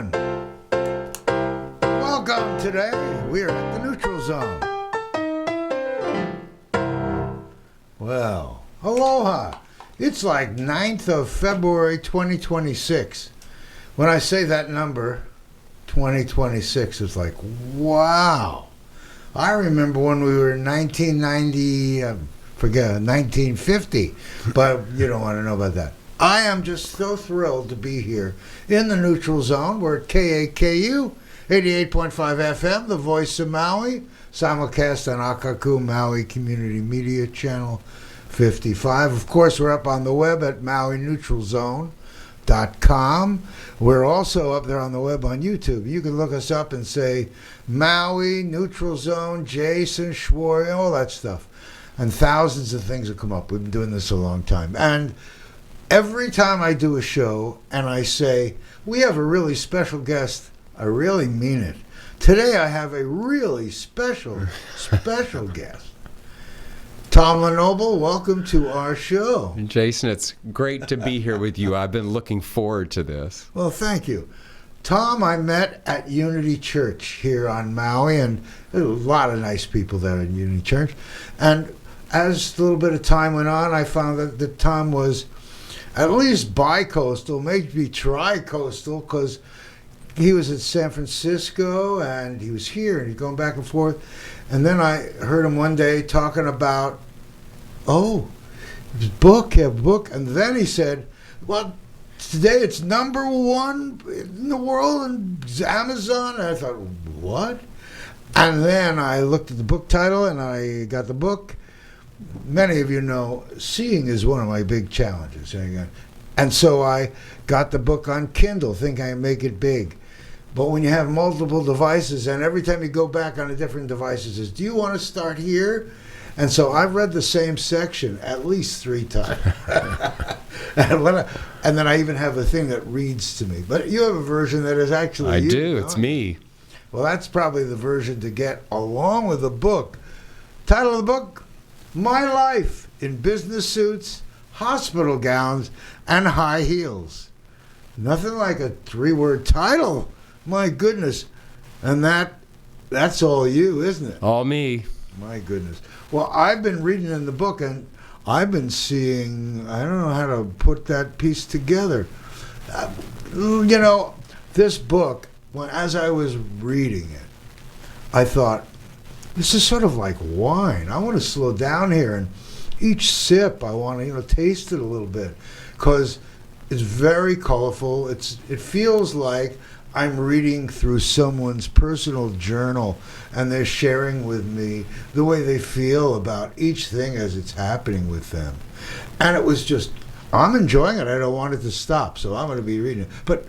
everyone. Welcome today. We are at the neutral zone. Well, aloha. It's like 9th of February 2026. When I say that number, 2026, it's like, wow. I remember when we were in 1990, 1950, but you don't want to know about that. I am just so thrilled to be here in the neutral zone. We're at KAKU, 88.5 FM, the voice of Maui, simulcast on Akaku Maui Community Media Channel 55. Of course, we're up on the web at MauiNeutralZone.com. We're also up there on the web on YouTube. You can look us up and say Maui, Neutral Zone, Jason, Schwartz, all that stuff. And thousands of things will come up. We've been doing this a long time. And every time I do a show and I say, we have a really special guest, I really mean it. Today I have a really special guest. Tom LeNoble, welcome to our show. Jason, it's great to be here with you. I've been looking forward to this. Well, thank you. Tom, I met at Unity Church here on Maui, and there were a lot of nice people there in Unity Church. And as a little bit of time went on, I found that Tom was at least bi-coastal, maybe tri-coastal, because he was at San Francisco, and he was here, and he's going back and forth. And then I heard him one day talking about, his book, and then he said, well, today it's number one in the world on Amazon. And I thought, what? And then I looked at the book title, and I got the book. Many of you know, seeing is one of my big challenges. And so I got the book on Kindle, thinking I'd make it big. But when you have multiple devices, and every time you go back on a different device, it says, do you want to start here? And so I've read the same section at least 3 times. and then I even have a thing that reads to me. But you have a version that is actually I do. It's me. Well, that's probably the version to get along with the book. Title of the book, My Life in Business Suits, Hospital Gowns, and High Heels. Nothing like a 3-word title. My goodness. And that's all you, isn't it? All me. My goodness. Well, I've been reading in the book, and I've been seeing, I don't know how to put that piece together. This book, as I was reading it, I thought, this is sort of like wine. I want to slow down here, and each sip, I want to, taste it a little bit, because it's very colorful. It feels like I'm reading through someone's personal journal, and they're sharing with me the way they feel about each thing as it's happening with them. And it was just, I'm enjoying it. I don't want it to stop, so I'm going to be reading it. But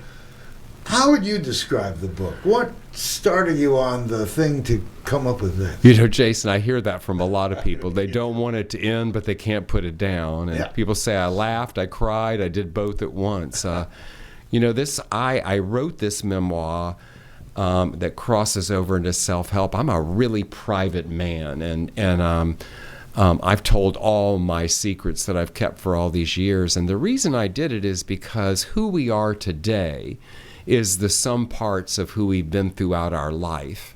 how would you describe the book? What started you on the thing to come up with this? Jason, I hear that from a lot of people. They don't want it to end, but they can't put it down. And people say, I laughed, I cried, I did both at once. I wrote this memoir that crosses over into self-help. I'm a really private man, and I've told all my secrets that I've kept for all these years. And the reason I did it is because who we are today is the sum parts of who we've been throughout our life.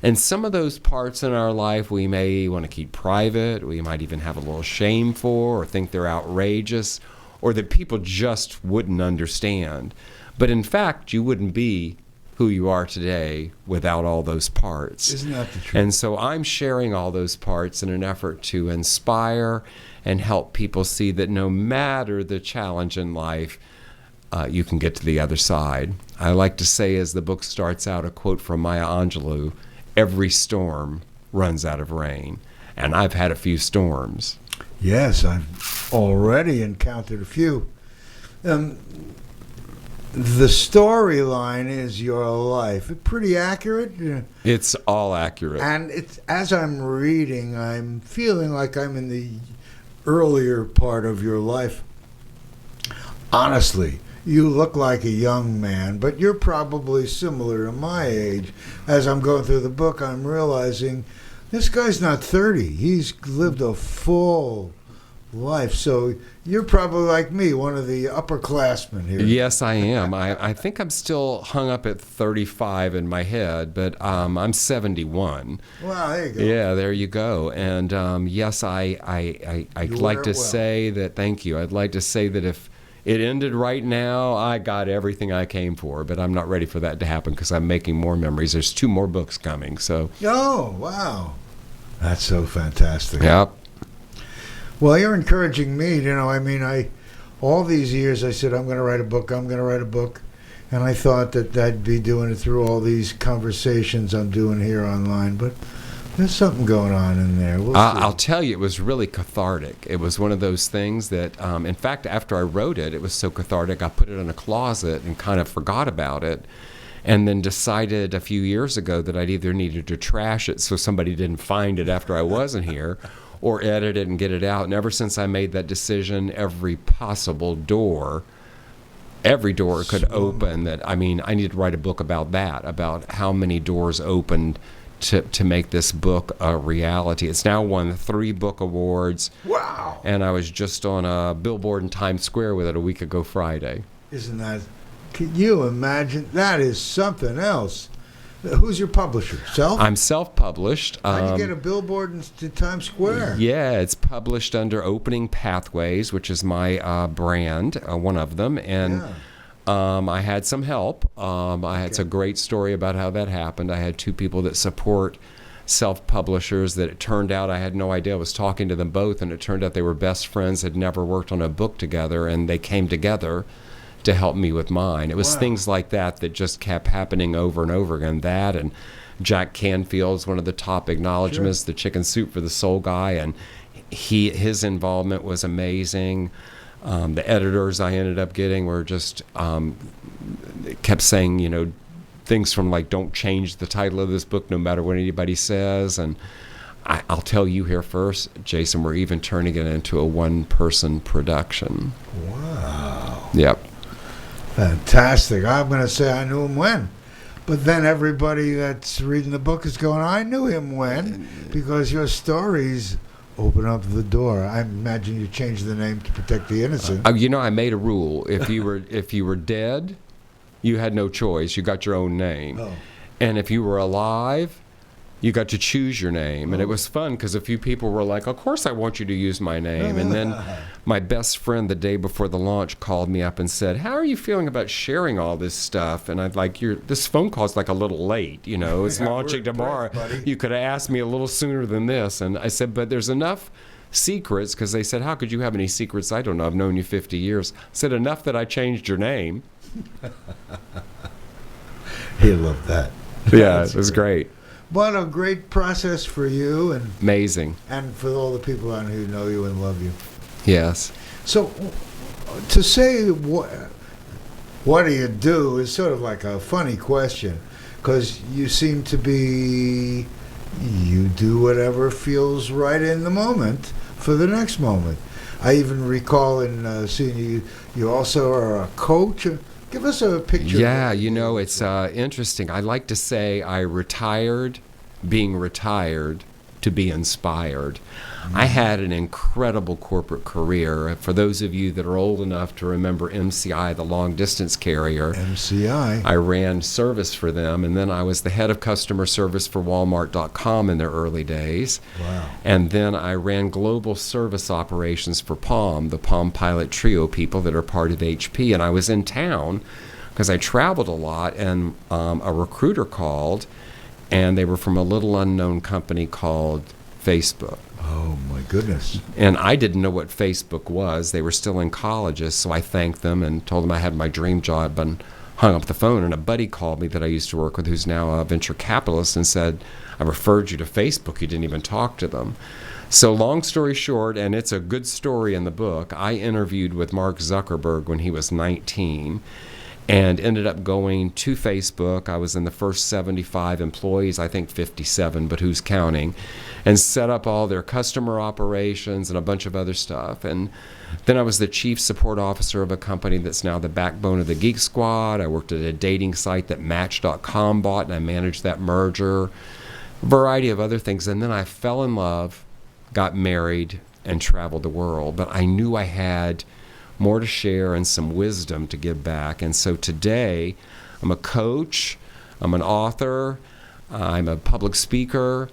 And some of those parts in our life we may want to keep private, we might even have a little shame for, or think they're outrageous, or that people just wouldn't understand. But in fact, you wouldn't be who you are today without all those parts. Isn't that the truth? And so I'm sharing all those parts in an effort to inspire and help people see that no matter the challenge in life, you can get to the other side. I like to say, as the book starts out, a quote from Maya Angelou, every storm runs out of rain. And I've had a few storms. Yes, I've already encountered a few. The storyline is your life. Pretty accurate? It's all accurate. And as I'm reading, I'm feeling like I'm in the earlier part of your life. Honestly, you look like a young man, but you're probably similar to my age. As I'm going through the book, I'm realizing this guy's not 30. He's lived a full life. So you're probably like me, one of the upperclassmen here. Yes, I am. I think I'm still hung up at 35 in my head, but I'm 71. Wow, there you go. Yeah, there you go. And yes, I'd like to say that, thank you. I'd like to say that if it ended right now, I got everything I came for, but I'm not ready for that to happen because I'm making more memories. There's 2 more books coming, so. Oh, wow. That's so fantastic. Yep. Well, you're encouraging me. All these years I said, I'm going to write a book. And I thought that I'd be doing it through all these conversations I'm doing here online. But there's something going on in there. I'll tell you, it was really cathartic. It was one of those things that, in fact, after I wrote it, it was so cathartic, I put it in a closet and kind of forgot about it. And then decided a few years ago that I'd either needed to trash it so somebody didn't find it after I wasn't here, or edit it and get it out. And ever since I made that decision, every door could open. I need to write a book about that, about how many doors opened to make this book a reality. It's now won 3 book awards. Wow. And I was just on a billboard in Times Square with it a week ago Friday. Isn't that... Can you imagine? That is something else. Who's your publisher? Self? I'm self-published. How'd you get a billboard in Times Square? Yeah, it's published under Opening Pathways, which is my brand, one of them. And I had some help. It's a great story about how that happened. I had 2 people that support self-publishers that it turned out I had no idea. I was talking to them both, and it turned out they were best friends, had never worked on a book together, and they came together to help me with mine. It was things like that just kept happening over and over again. That and Jack Canfield's one of the top acknowledgments, the Chicken Soup for the Soul guy, and his involvement was amazing. The editors I ended up getting were just kept saying, things from like, don't change the title of this book no matter what anybody says. And I'll tell you here first, Jason, we're even turning it into a 1-person production. Wow. Yep. Fantastic. I'm going to say I knew him when. But then everybody that's reading the book is going, I knew him when, because your stories open up the door. I imagine you changed the name to protect the innocent. I made a rule. If you were dead, you had no choice. You got your own name. Oh. And if you were alive, you got to choose your name. And it was fun because a few people were like, of course I want you to use my name. And then my best friend the day before the launch called me up and said, how are you feeling about sharing all this stuff? And I'd like, this phone call's like a little late. It's launching tomorrow. You could have asked me a little sooner than this. And I said, but there's enough secrets, because they said, how could you have any secrets? I don't know. I've known you 50 years. I said, enough that I changed your name. He loved that. Yeah, it was great. What a great process for you, and amazing, and for all the people out who know you and love you. Yes. So, to say what do you do is sort of like a funny question, because you seem to be, you do whatever feels right in the moment for the next moment. I even recall in seeing you, you also are a coach. Give us a picture. Yeah, it's interesting. I like to say I retired being retired to be inspired. Mm-hmm. I had an incredible corporate career. For those of you that are old enough to remember MCI, the long distance carrier. MCI. I ran service for them, and then I was the head of customer service for Walmart.com in their early days. Wow. And then I ran global service operations for Palm, the Palm Pilot Trio people that are part of HP. And I was in town because I traveled a lot, and a recruiter called, and they were from a little unknown company called Facebook. Oh, my goodness. And I didn't know what Facebook was. They were still in colleges, so I thanked them and told them I had my dream job and hung up the phone. And a buddy called me that I used to work with, who's now a venture capitalist, and said, I referred you to Facebook. You didn't even talk to them. So long story short, and it's a good story in the book, I interviewed with Mark Zuckerberg when he was 19 and ended up going to Facebook. I was in the first 75 employees, I think 57, but who's counting, and set up all their customer operations and a bunch of other stuff. And then I was the chief support officer of a company that's now the backbone of the Geek Squad. I worked at a dating site that Match.com bought, and I managed that merger, a variety of other things. And then I fell in love, got married, and traveled the world, but I knew I had more to share and some wisdom to give back. And so today, I'm a coach, I'm an author, I'm a public speaker.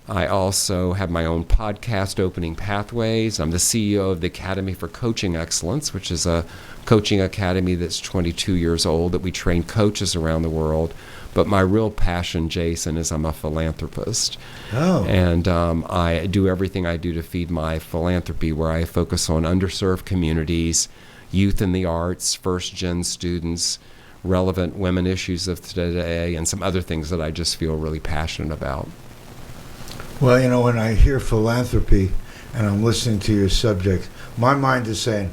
I also have my own podcast, Opening Pathways. I'm the CEO of the Academy for Coaching Excellence, which is a coaching academy that's 22 years old that we train coaches around the world. But my real passion, Jason, is I'm a philanthropist. Oh. And I do everything I do to feed my philanthropy, where I focus on underserved communities, youth in the arts, first-gen students, relevant women issues of today, and some other things that I just feel really passionate about. Well, you know, when I hear philanthropy and I'm listening to your subject, my mind is saying,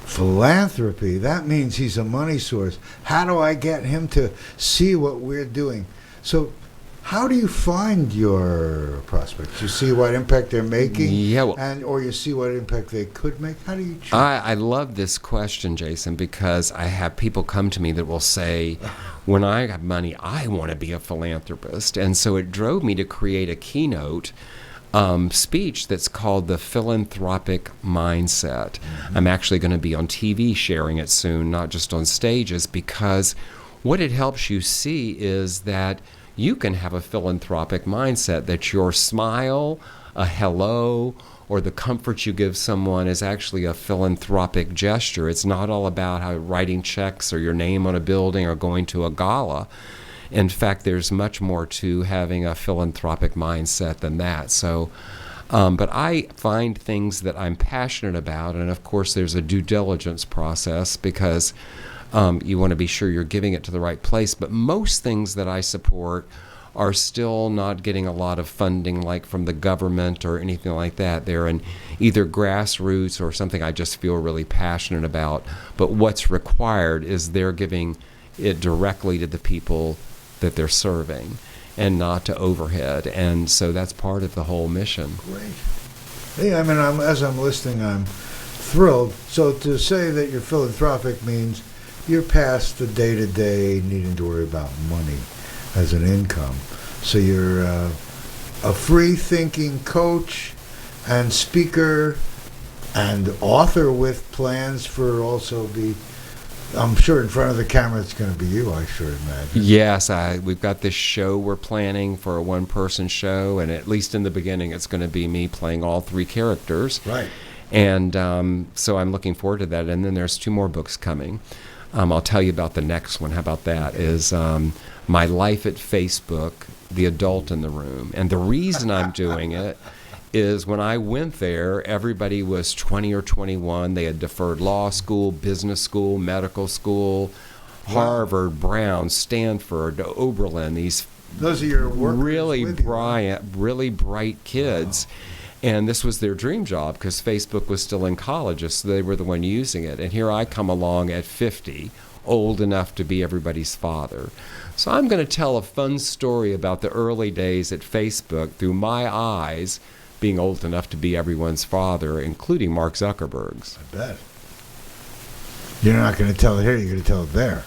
philanthropy, that means he's a money source. How do I get him to see what we're doing? So how do you find your prospects? You see what impact they're making, or you see what impact they could make? How do you choose? I love this question, Jason, because I have people come to me that will say, when I have money, I want to be a philanthropist. And so it drove me to create a keynote speech that's called the Philanthropic Mindset. Mm-hmm. I'm actually going to be on TV sharing it soon, not just on stages, because what it helps you see is that you can have a philanthropic mindset, that your smile, a hello, or the comfort you give someone is actually a philanthropic gesture. It's not all about how writing checks or your name on a building or going to a gala. In fact, there's much more to having a philanthropic mindset than that. So, but I find things that I'm passionate about, and of course there's a due diligence process, because you want to be sure you're giving it to the right place. But most things that I support are still not getting a lot of funding, like from the government or anything like that. They're in either grassroots or something I just feel really passionate about. But what's required is they're giving it directly to the people that they're serving and not to overhead. And so that's part of the whole mission. Great. Yeah, I mean, as I'm listening, I'm thrilled. So to say that you're philanthropic means you're past the day-to-day needing to worry about money as an income. So you're a free-thinking coach and speaker and author with plans for also I'm sure in front of the camera it's going to be you, I sure imagine. Yes, we've got this show we're planning for a one-person show, and at least in the beginning it's going to be me playing all three characters. Right. And so I'm looking forward to that. And then there's 2 more books coming. I'll tell you about the next one. How about that? Is My Life at Facebook, The Adult in the Room. And the reason I'm doing it is when I went there, everybody was 20 or 21. They had deferred law school, business school, medical school, Harvard, Brown, Stanford, Oberlin. Those are your workers really with you, really bright kids. Wow. And this was their dream job, because Facebook was still in colleges, so they were the one using it. And here I come along at 50, old enough to be everybody's father. So I'm going to tell a fun story about the early days at Facebook through my eyes, being old enough to be everyone's father, including Mark Zuckerberg's. I bet. You're not going to tell it here, you're going to tell it there.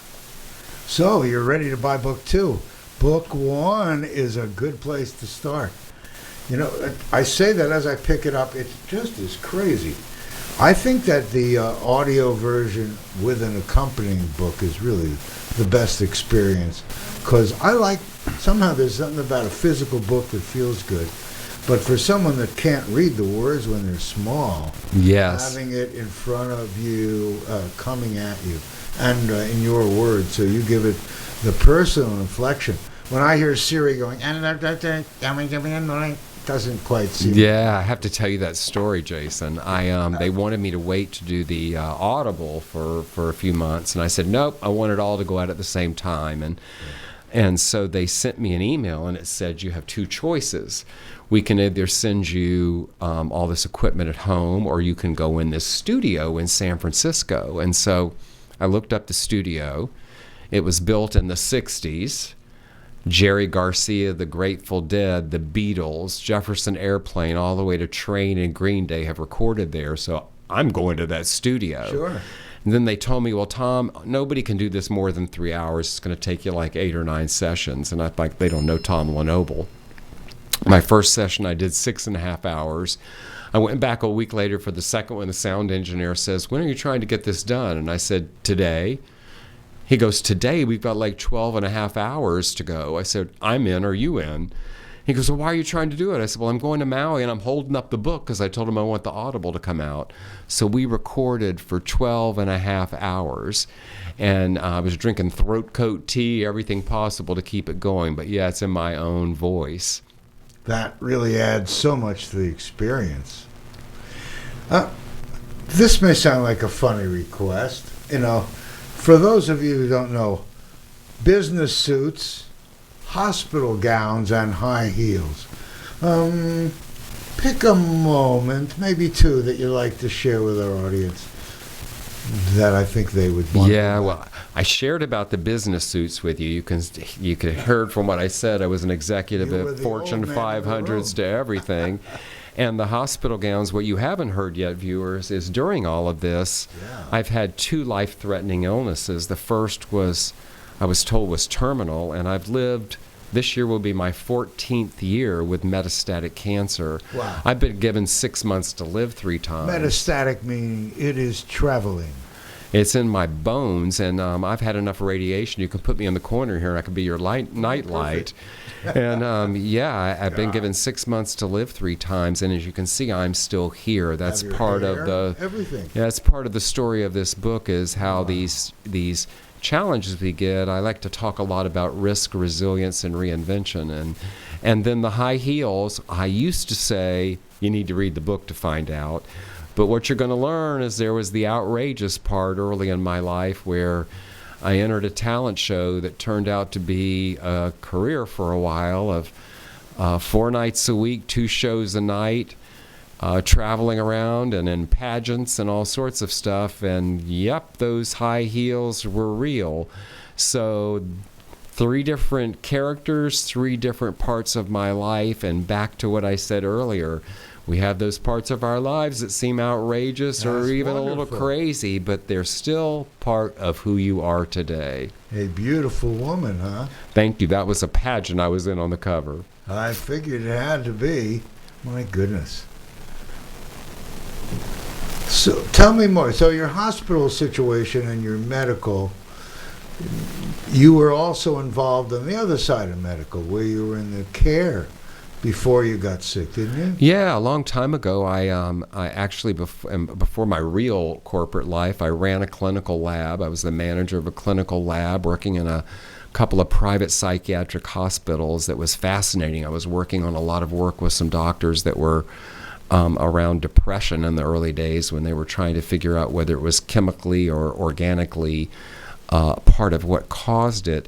So you're ready to buy book 2. Book 1 is a good place to start. You know, I say that as I pick it up, it's just as crazy. I think that the audio version with an accompanying book is really the best experience, because somehow there's something about a physical book that feels good. But for someone that can't read the words when they're small, yes, having it in front of you, coming at you, and in your words, so you give it the personal inflection. When I hear Siri going, doesn't quite seem. Yeah, I have to tell you that story, Jason. They wanted me to wait to do the Audible for a few months, and I said nope. I want it all to go out at the same time, and so they sent me an email, and it said you have 2 choices. We can either send you all this equipment at home, or you can go in this studio in San Francisco. And so I looked up the studio. It was built in the 60s. Jerry Garcia, the Grateful Dead, the Beatles, Jefferson Airplane, all the way to Train and Green Day have recorded there. So I'm going to that studio. Sure. And then they told me, well, Tom, nobody can do this more than 3 hours. It's going to take you like 8 or 9 sessions. And I'm like, they don't know Tom LeNoble. My first session, I did 6.5 hours. I went back a week later for the second one. The sound engineer says, "When are you trying to get this done?" And I said, "Today." He goes, "Today? We've got like 12.5 hours to go." I said, "I'm in. Are you in?" He goes, "Well, why are you trying to do it?" I said, "Well, I'm going to Maui and I'm holding up the book because I told him I want the Audible to come out." So we recorded for 12.5 hours. And I was drinking throat coat tea, everything possible to keep it going. But yeah, it's in my own voice. That really adds so much to the experience. This may sound like a funny request. For those of you who don't know, business suits, hospital gowns, and high heels. Pick a moment, maybe two, that you'd like to share with our audience that I think they would want. Yeah, well, I shared about the business suits with you. You could have heard from what I said. I was an executive at Fortune 500s to everything. And the hospital gowns, what you haven't heard yet, viewers, is during all of this, I've had 2 life-threatening illnesses. The first was, I was told, was terminal, and I've lived, this year will be my 14th year with metastatic cancer. Wow. I've been given 6 months to live 3 times. Metastatic meaning it is traveling. It's in my bones, and I've had enough radiation. You can put me in the corner here, and I can be your night light. And I've been given 6 months to live 3 times, and as you can see, I'm still here. That's part of the everything. Yeah, that's part of the story of this book is how these challenges we get. I like to talk a lot about risk, resilience, and reinvention, and then the high heels. I used to say you need to read the book to find out. But what you're going to learn is there was the outrageous part early in my life where I entered a talent show that turned out to be a career for a while of 4 nights a week, 2 shows a night, traveling around and in pageants and all sorts of stuff. And yep, those high heels were real. So 3 different characters, 3 different parts of my life, and back to what I said earlier. We have those parts of our lives that seem outrageous or even a little crazy, but they're still part of who you are today. A beautiful woman, huh? Thank you. That was a pageant I was in on the cover. I figured it had to be. My goodness. So tell me more. So your hospital situation and your medical, you were also involved on the other side of medical, where you were in the care before you got sick, didn't you? Yeah, a long time ago, I actually, before my real corporate life, I ran a clinical lab. I was the manager of a clinical lab working in a couple of private psychiatric hospitals. That was fascinating. I was working on a lot of work with some doctors that were around depression in the early days when they were trying to figure out whether it was chemically or organically part of what caused it.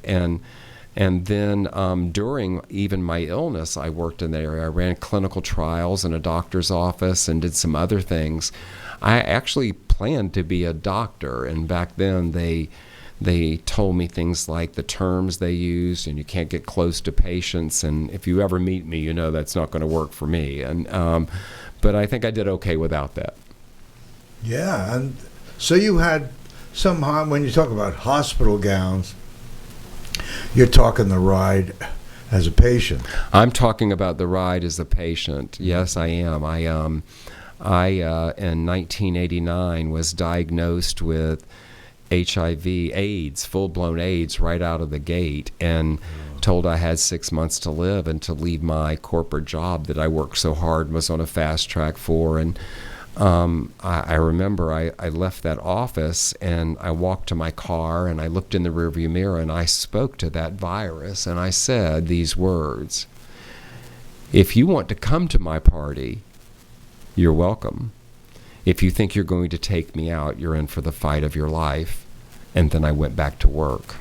And then during even my illness, I worked in that area. I ran clinical trials in a doctor's office and did some other things. I actually planned to be a doctor, and back then they told me things like the terms they used, and you can't get close to patients, and if you ever meet me, you know that's not going to work for me. And but I think I did okay without that. Yeah, and so you had somehow, when you talk about hospital gowns, you're talking the ride as a patient. I'm talking about the ride as a patient. Yes, I am. I in 1989 was diagnosed with HIV, AIDS, full-blown AIDS right out of the gate, and told I had 6 months to live and to leave my corporate job that I worked so hard and was on a fast track for. And I remember I left that office and I walked to my car and I looked in the rearview mirror and I spoke to that virus and I said these words: if you want to come to my party, you're welcome. If you think you're going to take me out, you're in for the fight of your life. And then I went back to work.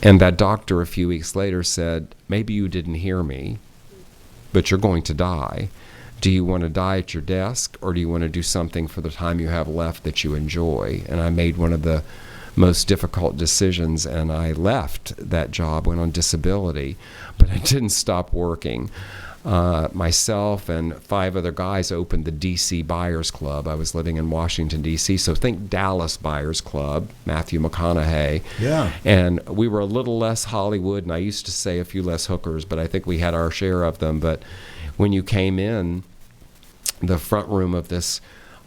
And that doctor a few weeks later said, maybe you didn't hear me, but you're going to die. Do you want to die at your desk, or do you want to do something for the time you have left that you enjoy? And I made one of the most difficult decisions, and I left that job, went on disability, but I didn't stop working. myself and 5 other guys opened the D.C. Buyers Club. I was living in Washington, D.C., so think Dallas Buyers Club, Matthew McConaughey. Yeah. And we were a little less Hollywood, and I used to say a few less hookers, but I think we had our share of them. But when you came in, the front room of this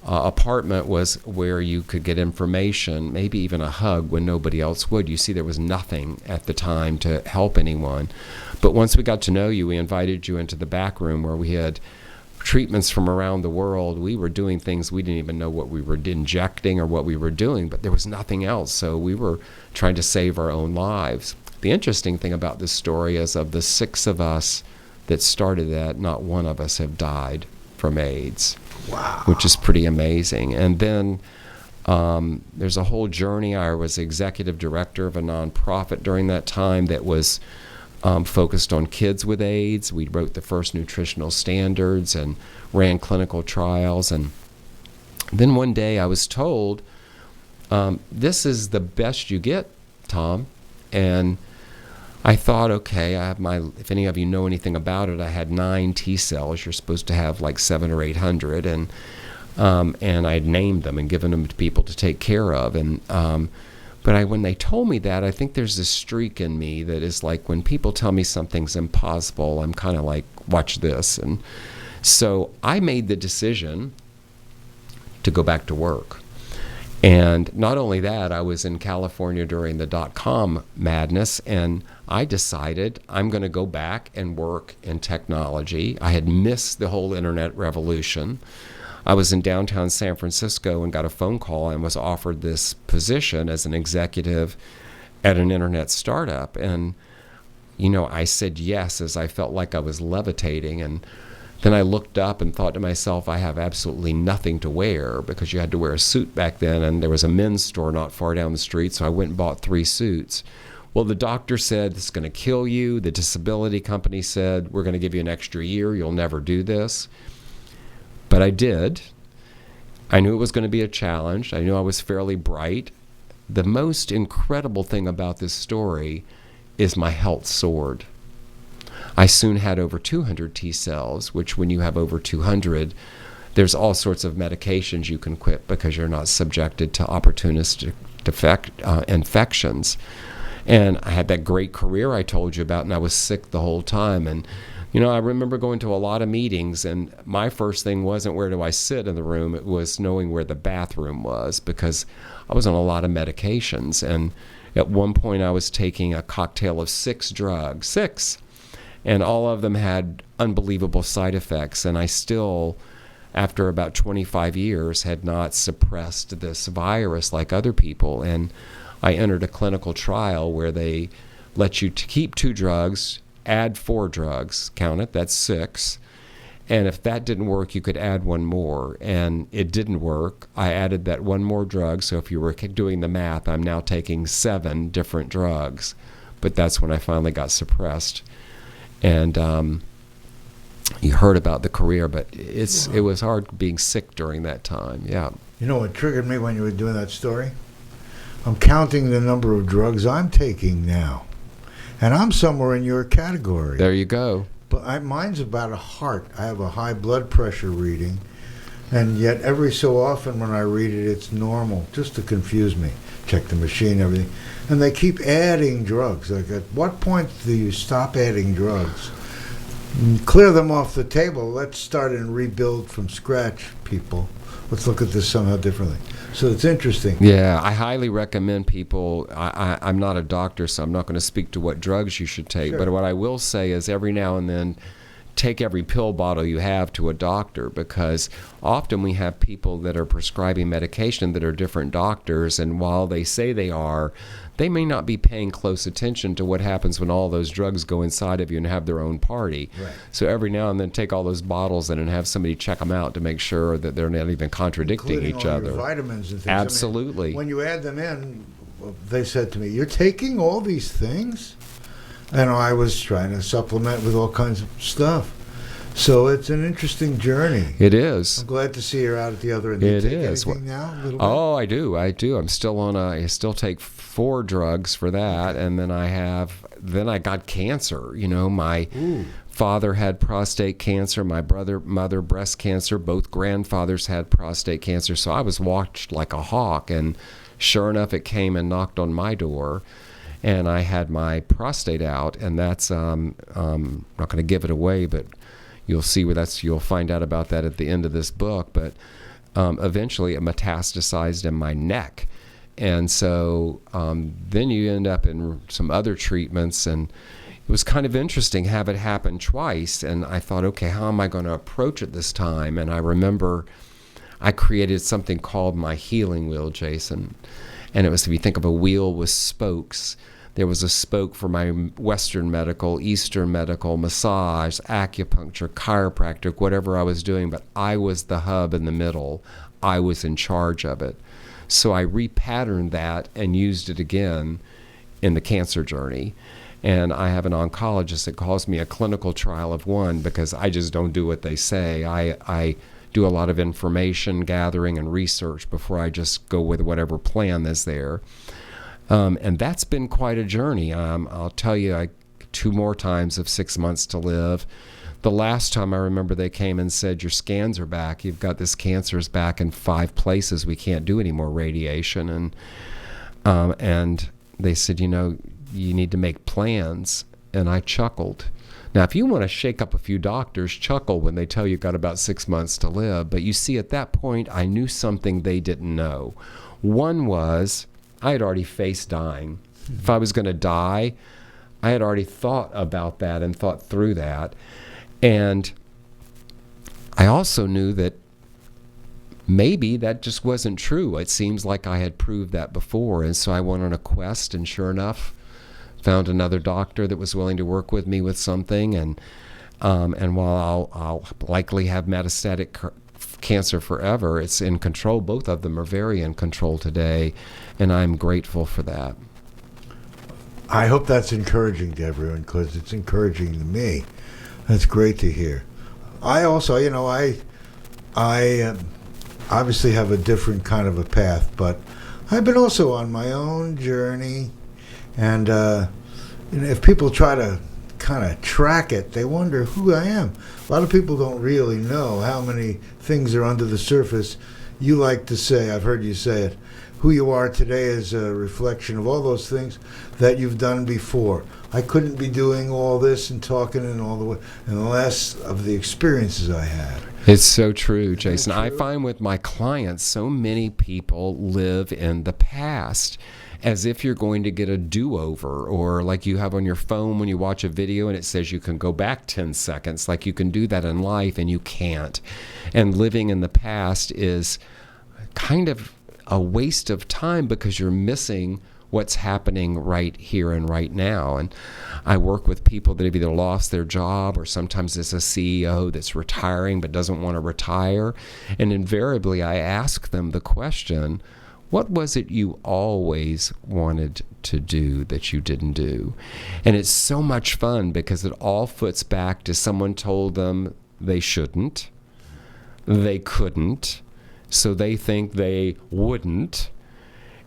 apartment was where you could get information, maybe even a hug when nobody else would. You see, there was nothing at the time to help anyone. But once we got to know you, we invited you into the back room where we had treatments from around the world. We were doing things we didn't even know what we were injecting or what we were doing, but there was nothing else. So we were trying to save our own lives. The interesting thing about this story is of the 6 of us that started that, not one of us have died from AIDS. Wow. Which is pretty amazing. And then there's a whole journey. I was executive director of a nonprofit during that time that was focused on kids with AIDS. We wrote the first nutritional standards and ran clinical trials. And then one day I was told, this is the best you get, Tom. And I thought, okay, I have if any of you know anything about it, I had 9 T cells. You're supposed to have like 700 or 800. And I'd named them and given them to people to take care of. And but when they told me that, I think there's this streak in me that is like when people tell me something's impossible, I'm kind of like, watch this. And so I made the decision to go back to work. And not only that, I was in California during the .com madness, and I decided I'm going to go back and work in technology. I had missed the whole internet revolution. I was in downtown San Francisco and got a phone call and was offered this position as an executive at an internet startup. And, I said yes as I felt like I was levitating. And then I looked up and thought to myself, I have absolutely nothing to wear, because you had to wear a suit back then, and there was a men's store not far down the street, so I went and bought 3 suits. Well, the doctor said, it's going to kill you. The disability company said, we're going to give you an extra year. You'll never do this. But I did. I knew it was going to be a challenge. I knew I was fairly bright. The most incredible thing about this story is my health soared. I soon had over 200 T cells, which when you have over 200, there's all sorts of medications you can quit because you're not subjected to opportunistic infections. And I had that great career I told you about, and I was sick the whole time. And, I remember going to a lot of meetings, and my first thing wasn't where do I sit in the room, it was knowing where the bathroom was, because I was on a lot of medications. And at one point I was taking a cocktail of 6 drugs, 6. And all of them had unbelievable side effects. And I still, after about 25 years, had not suppressed this virus like other people. And I entered a clinical trial where they let you keep 2 drugs, add 4 drugs, count it, that's 6. And if that didn't work, you could add 1 more. And it didn't work. I added that 1 more drug. So if you were doing the math, I'm now taking 7 different drugs. But that's when I finally got suppressed. And you heard about the career, but it was hard being sick during that time. Yeah. You know what triggered me when you were doing that story? I'm counting the number of drugs I'm taking now, and I'm somewhere in your category. There you go. But mine's about a heart. I have a high blood pressure reading, and yet every so often when I read it, it's normal, just to confuse me. Check the machine, everything. And they keep adding drugs. Like, at what point do you stop adding drugs? Clear them off the table. Let's start and rebuild from scratch, people. Let's look at this somehow differently. So it's interesting. Yeah, I highly recommend people. I'm not a doctor, so I'm not going to speak to what drugs you should take. Sure. But what I will say is every now and then, take every pill bottle you have to a doctor, because often we have people that are prescribing medication that are different doctors, and while they say they are, they may not be paying close attention to what happens when all those drugs go inside of you and have their own party. Right. So every now and then take all those bottles in and have somebody check them out to make sure that they're not even contradicting including each all other. Your vitamins and things. Absolutely. I mean, when you add them in, they said to me, "You're taking all these things?" And I was trying to supplement with all kinds of stuff. So it's an interesting journey. It is. I'm glad to see you're out at the other end. It Do you take is. anything now? A little bit? Oh, I do. I'm still on I still take 4 drugs for that, and then I got cancer. My father had prostate cancer, my mother breast cancer, both grandfathers had prostate cancer. So I was watched like a hawk, and sure enough, it came and knocked on my door, and I had my prostate out, and that's I'm not going to give it away, but you'll see you'll find out about that at the end of this book. But eventually, it metastasized in my neck, and so then you end up in some other treatments, and it was kind of interesting to have it happen twice. And I thought, okay, how am I going to approach it this time? And I remember I created something called my healing wheel, Jason. And it was, if you think of a wheel with spokes, there was a spoke for my Western medical, Eastern medical, massage, acupuncture, chiropractic, whatever I was doing. But I was the hub in the middle. I was in charge of it. So I repatterned that and used it again in the cancer journey. And I have an oncologist that calls me a clinical trial of one, because I just don't do what they say. I do a lot of information gathering and research before I just go with whatever plan is there. And that's been quite a journey. I'll tell you, 2 more times of 6 months to live. The last time I remember they came and said, your scans are back. You've got this cancer's back in 5 places. We can't do any more radiation. And they said, you need to make plans. And I chuckled. Now, if you want to shake up a few doctors, chuckle when they tell you you've got about 6 months to live. But you see, at that point, I knew something they didn't know. One was, I had already faced dying. If I was going to die, I had already thought about that and thought through that. And I also knew that maybe that just wasn't true. It seems like I had proved that before. And so I went on a quest, and sure enough, found another doctor that was willing to work with me with something. And while I'll likely have metastatic cancer forever, it's in control. Both of them are very in control today, and I'm grateful for that. I hope that's encouraging to everyone, because it's encouraging to me. That's great to hear. I also, I obviously have a different kind of a path, but I've been also on my own journey. And if people try to kind of track it, they wonder who I am. A lot of people don't really know how many things are under the surface. You like to say, I've heard you say it, who you are today is a reflection of all those things that you've done before. I couldn't be doing all this and talking and all the way unless of the experiences I had. It's so true, Jason. I find with my clients, so many people live in the past, as if you're going to get a do-over, or like you have on your phone when you watch a video and it says you can go back 10 seconds, like you can do that in life, and you can't. And living in the past is kind of a waste of time, because you're missing what's happening right here and right now. And I work with people that have either lost their job, or sometimes it's a CEO that's retiring but doesn't want to retire. And invariably I ask them the question, what was it you always wanted to do that you didn't do? And it's so much fun, because it all foots back to someone told them they shouldn't, they couldn't, so they think they wouldn't.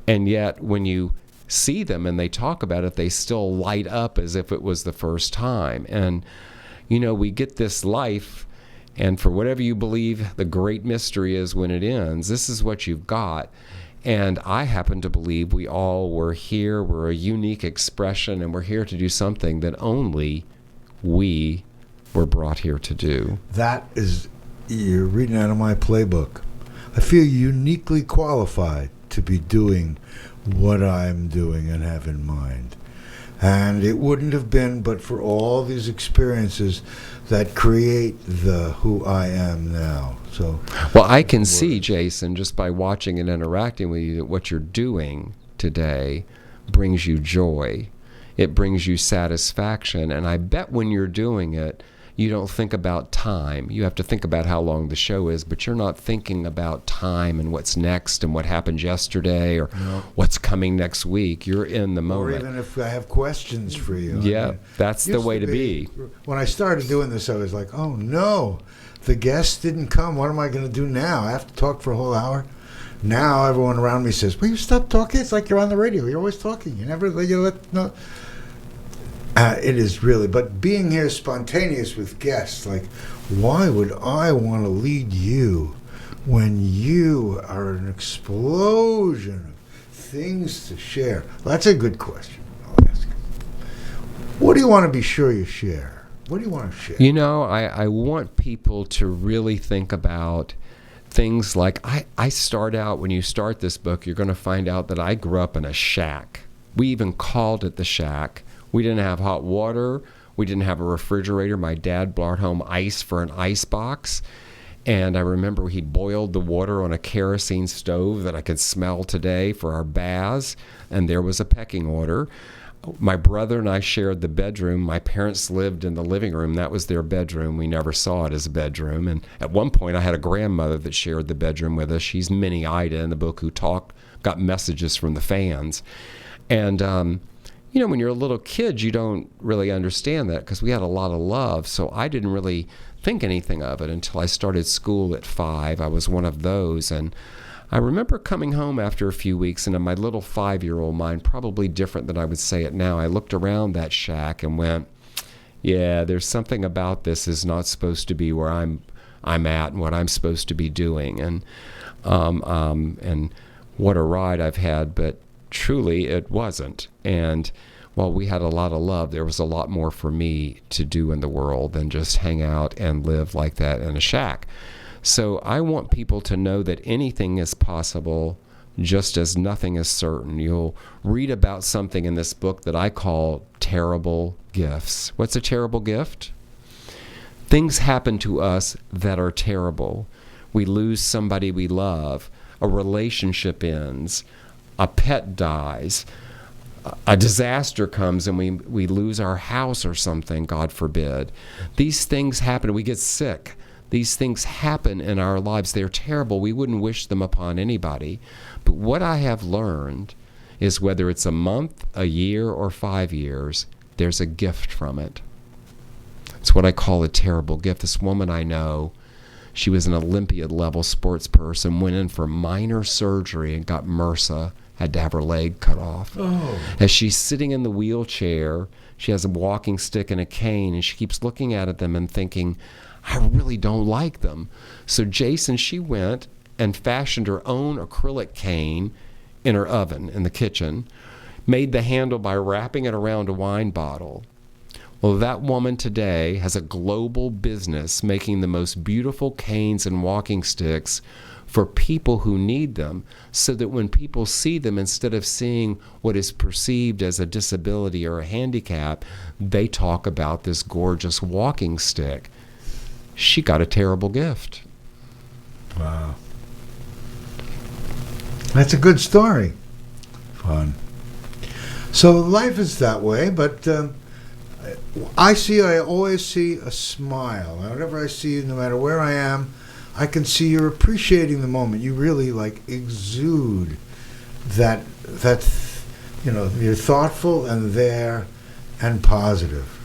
And yet when you see them and they talk about it, they still light up as if it was the first time. And, we get this life, and for whatever you believe the great mystery is when it ends, this is what you've got. And I happen to believe we all were here. We're a unique expression, and we're here to do something that only we were brought here to do. That is, you're reading out of my playbook. I feel uniquely qualified to be doing what I'm doing and have in mind. And it wouldn't have been but for all these experiences that create the who I am now. So, well, I can see, Jason, just by watching and interacting with you, that what you're doing today brings you joy. It brings you satisfaction. And I bet when you're doing it, you don't think about time. You have to think about how long the show is, but you're not thinking about time and what's next and what happened yesterday or what's coming next week. You're in the moment. Or even if I have questions for you. Yeah, that's the way to be. When I started doing this, I was like, oh no, the guest didn't come. What am I going to do now? I have to talk for a whole hour? Now everyone around me says, will you stop talking? It's like you're on the radio. You're always talking. You never let no. It is really, but being here spontaneous with guests, like, why would I want to lead you when you are an explosion of things to share? Well, that's a good question. I'll ask. What do you want to be sure you share? What do you want to share? You know, I want people to really think about things like, I start out, when you start this book, you're going to find out that I grew up in a shack. We even called it the shack. We didn't have hot water. We didn't have a refrigerator. My dad brought home ice for an ice box. And I remember he boiled the water on a kerosene stove that I could smell today for our baths. And there was a pecking order. My brother and I shared the bedroom. My parents lived in the living room. That was their bedroom. We never saw it as a bedroom. And at one point, I had a grandmother that shared the bedroom with us. She's Minnie Ida in the book, who got messages from the fans. And, you know, when you're a little kid, you don't really understand that because we had a lot of love. So I didn't really think anything of it until I started school at 5. I was one of those. And I remember coming home after a few weeks, and in my little 5-year-old mind, probably different than I would say it now, I looked around that shack and went, yeah, there's something about this is not supposed to be where I'm at and what I'm supposed to be doing. And what a ride I've had, but truly it wasn't. And while we had a lot of love, there was a lot more for me to do in the world than just hang out and live like that in a shack. So I want people to know that anything is possible, just as nothing is certain. You'll read about something in this book that I call terrible gifts. What's a terrible gift? Things happen to us that are terrible. We lose somebody we love. A relationship ends. A pet dies. A disaster comes and we lose our house or something, God forbid. These things happen. We get sick. These things happen in our lives. They're terrible. We wouldn't wish them upon anybody. But what I have learned is whether it's a month, a year, or 5 years, there's a gift from it. It's what I call a terrible gift. This woman I know, she was an Olympiad-level sports person, went in for minor surgery and got MRSA, had to have her leg cut off. Oh. As she's sitting in the wheelchair, she has a walking stick and a cane, and she keeps looking at them and thinking, I really don't like them. So Jason, she went and fashioned her own acrylic cane in her oven in the kitchen, made the handle by wrapping it around a wine bottle. Well, that woman today has a global business making the most beautiful canes and walking sticks for people who need them, so that when people see them, instead of seeing what is perceived as a disability or a handicap, they talk about this gorgeous walking stick. She got a terrible gift. Wow. That's a good story. Fun. So life is that way, but I always see a smile. Whenever I see you, no matter where I am, I can see you're appreciating the moment. You really exude that you're thoughtful and there and positive.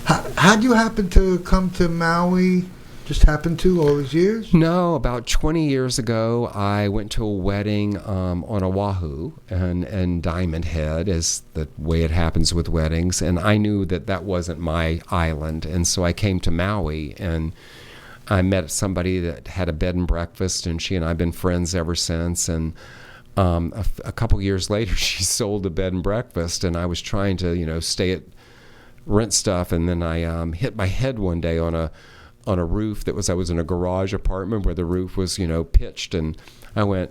How'd you happen to come to Maui? Just happened to all these years? No, about 20 years ago, I went to a wedding on Oahu and Diamond Head, as the way it happens with weddings, and I knew that wasn't my island, and so I came to Maui, and I met somebody that had a bed and breakfast, and she and I have been friends ever since, and a couple years later, she sold the bed and breakfast, and I was trying to, stay at rent stuff, and then I hit my head one day on a roof I was in a garage apartment where the roof was, pitched, and I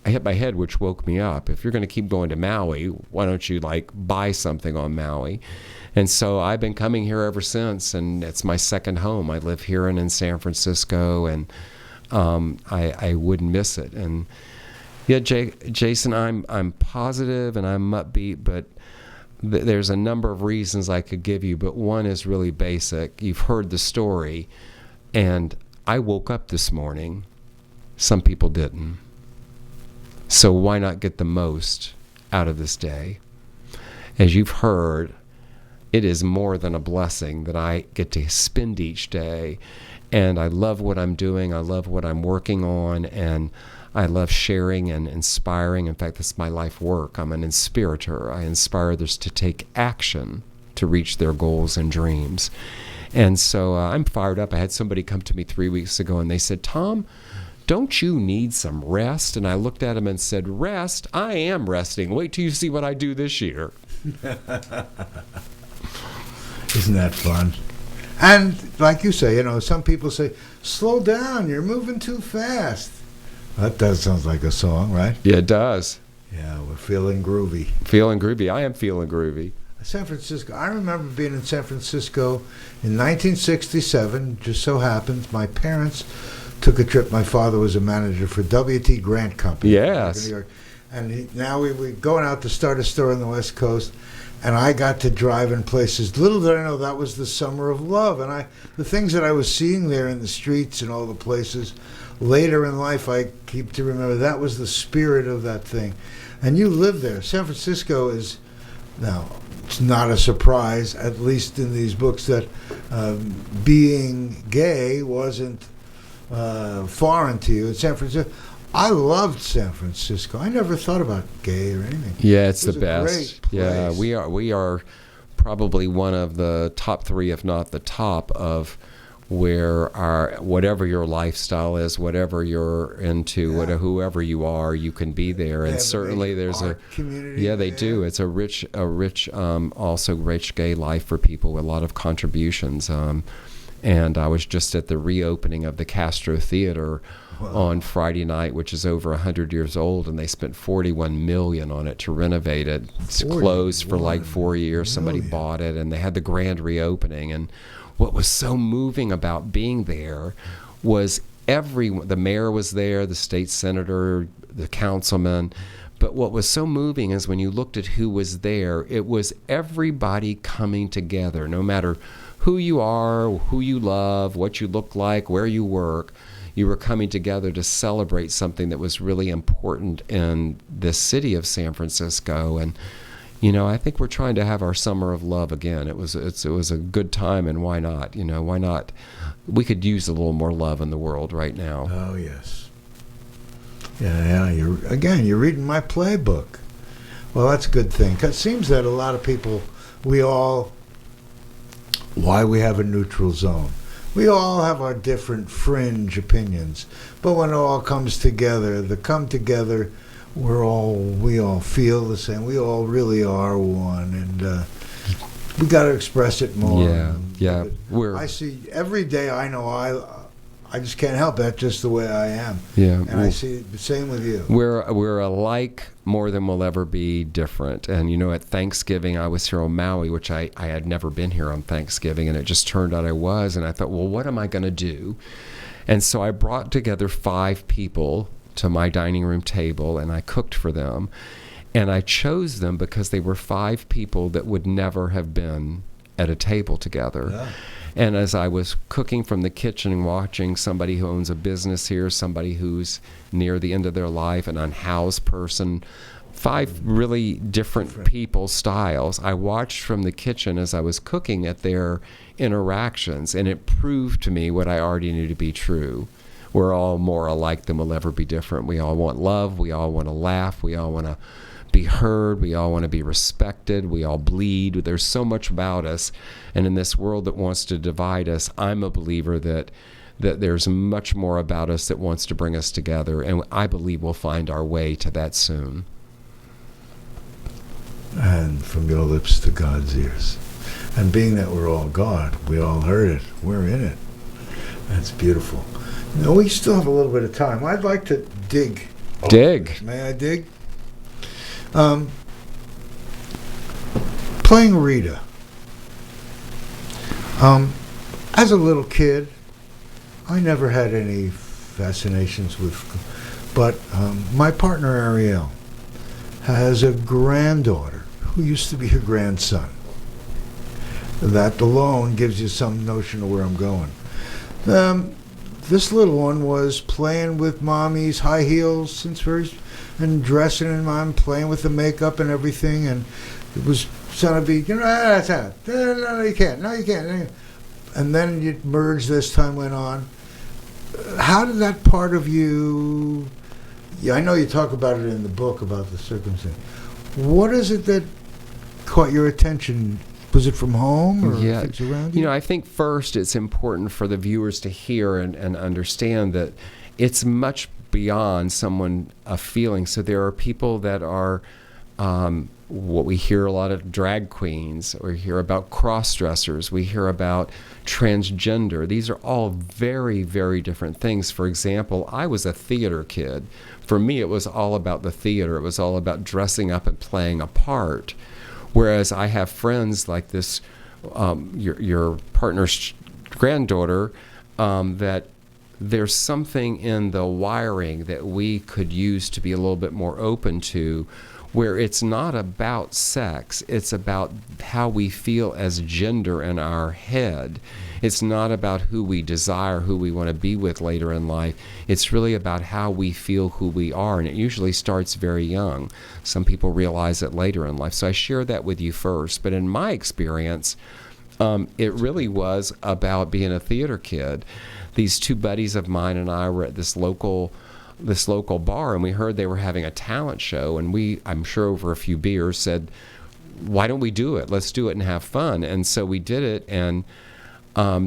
hit my head, which woke me up. If you're going to keep going to Maui, why don't you buy something on Maui? And so I've been coming here ever since, and it's my second home. I live here and in San Francisco, and I wouldn't miss it. And yeah, Jason, I'm positive and I'm upbeat, but there's a number of reasons I could give you, but one is really basic. You've heard the story, and I woke up this morning. Some people didn't. So why not get the most out of this day? As you've heard, it is more than a blessing that I get to spend each day, and I love what I'm doing. I love what I'm working on, and I love sharing and inspiring. In fact, that's my life work. I'm an inspirator. I inspire others to take action to reach their goals and dreams. And so I'm fired up. I had somebody come to me 3 weeks ago, and they said, "Tom, don't you need some rest?" And I looked at him and said, "Rest? I am resting. Wait till you see what I do this year." Isn't that fun? And like you say, some people say, "Slow down, you're moving too fast." That does sound like a song, right? Yeah, it does. Yeah, we're feeling groovy. Feeling groovy. I am feeling groovy. San Francisco. I remember being in San Francisco in 1967. Just so happens my parents took a trip. My father was a manager for W.T. Grant Company. Yes. In New York. And now we were going out to start a store on the West Coast, and I got to drive in places. Little did I know that was the summer of love. And the things that I was seeing there in the streets and all the places, later in life I keep to remember that was the spirit of that thing. And you live there. San Francisco is, now, it's not a surprise, at least in these books, that being gay wasn't foreign to you in San Francisco. I loved San Francisco. I never thought about gay or anything. Yeah, it's it was the best. Great place. Yeah, we are probably one of the top 3, if not the top, of where whatever your lifestyle is, whatever you're into, whoever you are, you can be there. And certainly there's a community. Yeah, they do. It's a rich, also rich gay life for people with a lot of contributions. And I was just at the reopening of the Castro Theater on Friday night, which is over 100 years old, and they spent $41 million on it to renovate it. It's closed for like 4 years. Somebody bought it, and they had the grand reopening. And what was so moving about being there was the mayor was there, the state senator, the councilman. But what was so moving is when you looked at who was there, it was everybody coming together, no matter who you are, who you love, what you look like, where you work. You were coming together to celebrate something that was really important in this city of San Francisco. And I think we're trying to have our summer of love again. It was a good time, and why not? Why not? We could use a little more love in the world right now. Oh yes. Yeah. You're reading my playbook. Well, that's a good thing. 'Cause it seems that a lot of people, why we have a neutral zone. We all have our different fringe opinions, but when it all comes together, we all feel the same. We all really are one, and we got to express it more. Yeah. I see every day. I know I just can't help it. That's just the way I am. Yeah, and I see the same with you. We're alike more than we'll ever be different. And at Thanksgiving, I was here on Maui, which I had never been here on Thanksgiving, and it just turned out I was. And I thought, well, what am I going to do? And so I brought together 5 people to my dining room table, and I cooked for them. And I chose them because they were 5 people that would never have been at a table together. Yeah. And as I was cooking from the kitchen and watching somebody who owns a business here, somebody who's near the end of their life, an unhoused person, 5 really different people styles, I watched from the kitchen as I was cooking at their interactions, and it proved to me what I already knew to be true. We're all more alike than we'll ever be different. We all want love. We all want to laugh. We all want to be heard. We all want to be respected. We all bleed. There's so much about us. And in this world that wants to divide us, I'm a believer that there's much more about us that wants to bring us together. And I believe we'll find our way to that soon. And from your lips to God's ears. And being that we're all God, we all heard it. We're in it. That's beautiful. We still have a little bit of time. I'd like to dig. Dig. May I dig? Playing Rita. As a little kid, I never had any fascinations with, but my partner Ariel has a granddaughter who used to be her grandson. That alone gives you some notion of where I'm going. This little one was playing with mommy's high heels and dressing in mom, playing with the makeup and everything, and it was trying to be, that's that. No, you can't. No, you can't. And then you merged as time went on. How did that part of you? Yeah, I know you talk about it in the book about the circumstance. What is it that caught your attention Was it from home or Yeah. things around you? I think first it's important for the viewers to hear and understand that it's much beyond someone a feeling. So there are people that are what we hear a lot of drag queens, or hear about cross-dressers, we hear about transgender. These are all very, very different things. For example, I was a theater kid. For me, it was all about the theater. It was all about dressing up and playing a part. Whereas I have friends like this, your partner's granddaughter, that there's something in the wiring that we could use to be a little bit more open to, where it's not about sex, it's about how we feel as gender in our head. It's not about who we desire, who we want to be with later in life. It's really about how we feel who we are, and it usually starts very young. Some people realize it later in life. So I share that with you first. But in my experience, it really was about being a theater kid. These two buddies of mine and I were at this local bar, and we heard they were having a talent show, and we, I'm sure over a few beers, said, why don't we do it? Let's do it and have fun. And so we did it, and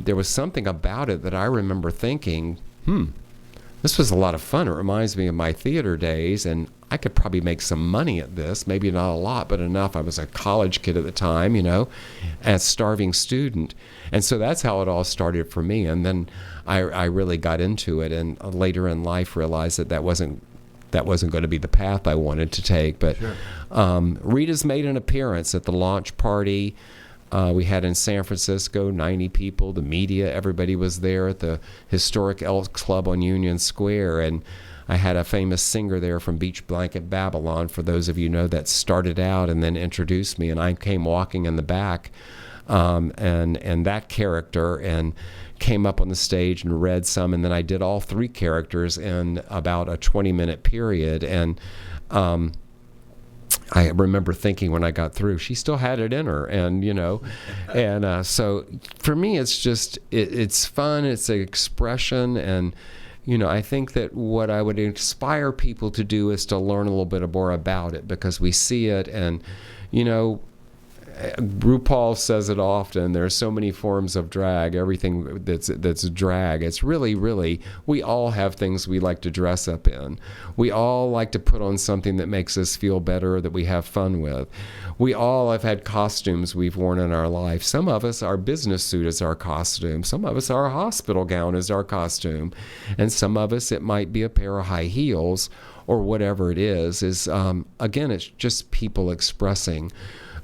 there was something about it that I remember thinking, this was a lot of fun. It reminds me of my theater days, and I could probably make some money at this. Maybe not a lot, but enough. I was a college kid at the time, a starving student. And so that's how it all started for me. And then I really got into it, and later in life realized that wasn't going to be the path I wanted to take. But Sure. Rita's made an appearance at the launch party we had in San Francisco, 90 people, the media, everybody was there at the historic Elks Club on Union Square. And I had a famous singer there from Beach Blanket Babylon, for those of you who know, that started out and then introduced me. And I came walking in the back, and that character, and came up on the stage and read some. And then I did all three characters in about a 20-minute period. And I remember thinking when I got through, she still had it in her, and so for me, it's just it's fun. It's an expression, and I think that what I would inspire people to do is to learn a little bit more about it, because we see it, and RuPaul says it often. There are so many forms of drag. Everything that's drag. It's really, we all have things we like to dress up in. We all like to put on something that makes us feel better, that we have fun with. We all have had costumes we've worn in our life. Some of us, our business suit is our costume. Some of us, our hospital gown is our costume. And some of us, it might be a pair of high heels or whatever it is. Again, it's just people expressing,